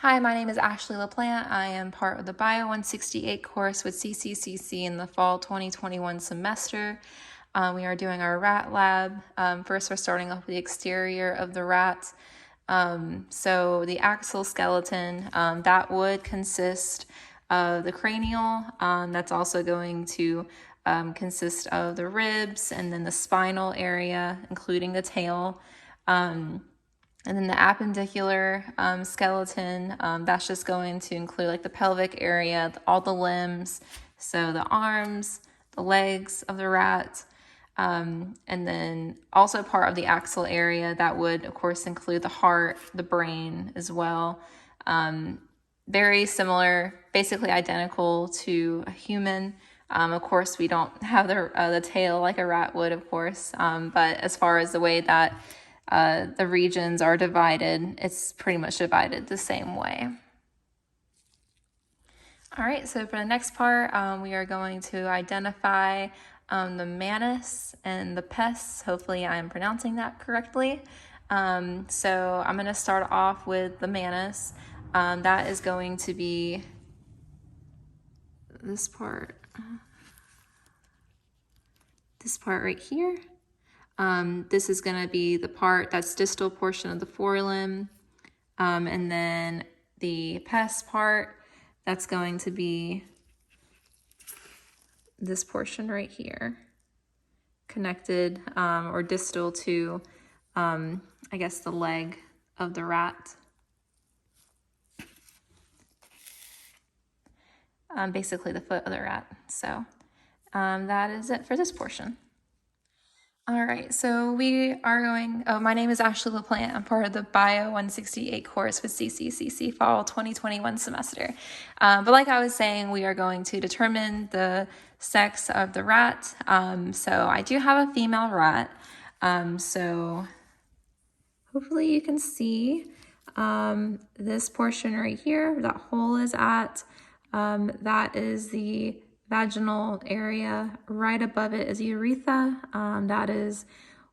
Hi, my name is Ashley LaPlante. I am part of the Bio 168 course with CCCC in the fall 2021 semester. We are doing our rat lab. First, we're starting off with the exterior of the rat. So the axal skeleton, that would consist of the cranial. That's also going to consist of the ribs and then the spinal area, including the tail. And then the appendicular skeleton, that's just going to include like the pelvic area, all the limbs, so the arms, the legs of the rat, and then also part of the axal area that would, of course, include the heart, the brain as well. Very similar, basically identical to a human. Of course, we don't have the tail like a rat would, of course, but as far as the way that the regions are divided, it's pretty much divided the same way. All right, so for the next part, we are going to identify the manus and the pes. Hopefully I'm pronouncing that correctly. So I'm going to start off with the manus. That is going to be this part right here. This is going to be the part that's distal portion of the forelimb. And then the pes part, that's going to be this portion right here, connected or distal to, I guess, the leg of the rat. Basically the foot of the rat. So that is it for this portion. All right, so we are going, my name is Ashley LaPlante. I'm part of the Bio 168 course with CCCC Fall 2021 semester. But like I was saying, we are going to determine the sex of the rat. So I do have a female rat. So hopefully you can see this portion right here, that hole is at. That is the vaginal area. Right above it is urethra. That is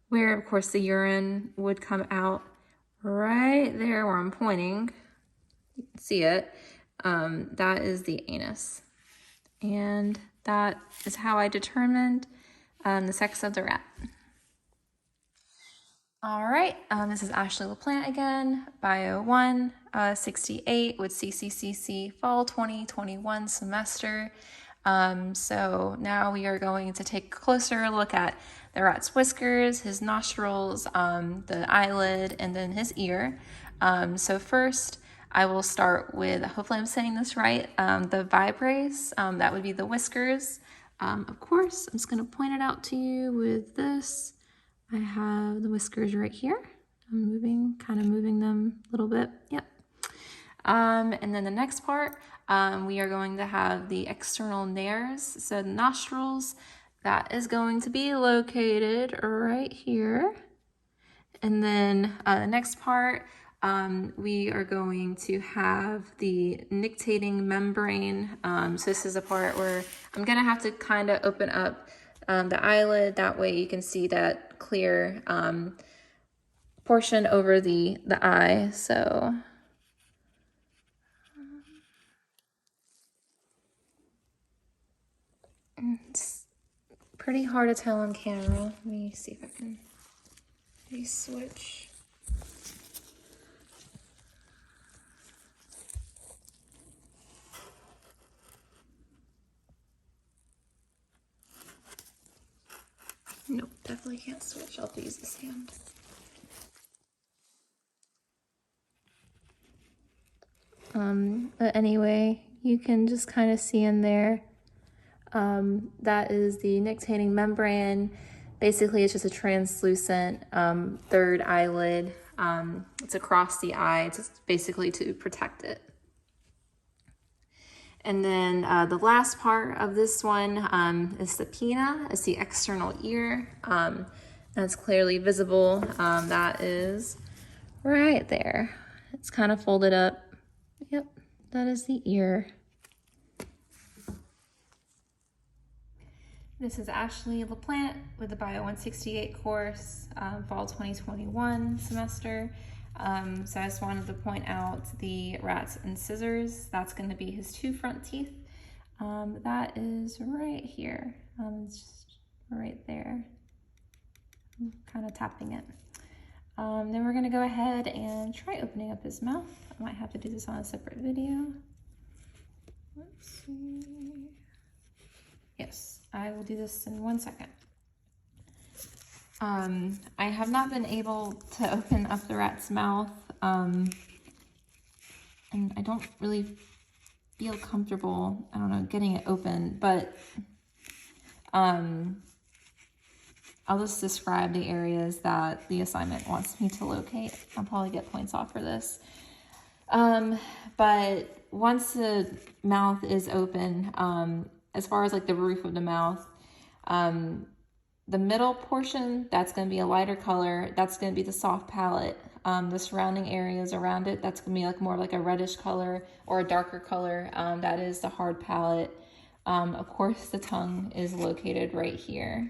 where, of course, the urine would come out. Right there where I'm pointing, you can see it. That is the anus. And that is how I determined the sex of the rat. All right, this is Ashley LaPlante again, Bio 168 with CCCC Fall 2021 semester. So now we are going to take a closer look at the rat's whiskers, his nostrils, the eyelid, and then his ear. So first, I will start with, hopefully I'm saying this right, the vibres. That would be the whiskers. Of course, I'm just going to point it out to you with this. I have the whiskers right here. I'm kind of moving them a little bit. Yep. And then the next part, we are going to have the external nares. So the nostrils, that is going to be located right here. And then the next part, we are going to have the nictating membrane. So this is a part where I'm going to have to kind of open up the eyelid. That way you can see that clear portion over the eye. So it's pretty hard to tell on camera. Let me see if I can maybe switch. Nope, definitely can't switch. I'll have to use this hand. But anyway, you can just kind of see in there, that is the nictating membrane. Basically, it's just a translucent third eyelid. It's across the eye. It's basically to protect it. And then the last part of this one is the pinna. It's the external ear. That's clearly visible. That is right there. It's kind of folded up. Yep, that is the ear. This is Ashley LaPlante with the Bio 168 course, Fall 2021 semester. So I just wanted to point out the rats and scissors. That's going to be his 2 front teeth. That is right here. It's just right there. I'm kind of tapping it. Then we're going to go ahead and try opening up his mouth. I might have to do this on a separate video. Let's see. Yes, I will do this in 1 second. I have not been able to open up the rat's mouth, and I don't really feel comfortable, I don't know, getting it open, but I'll just describe the areas that the assignment wants me to locate. I'll probably get points off for this. But once the mouth is open, as far as like the roof of the mouth, the middle portion, that's going to be a lighter color. That's going to be the soft palate. The surrounding areas around it, that's going to be like more like a reddish color or a darker color. That is the hard palate. Of course, the tongue is located right here.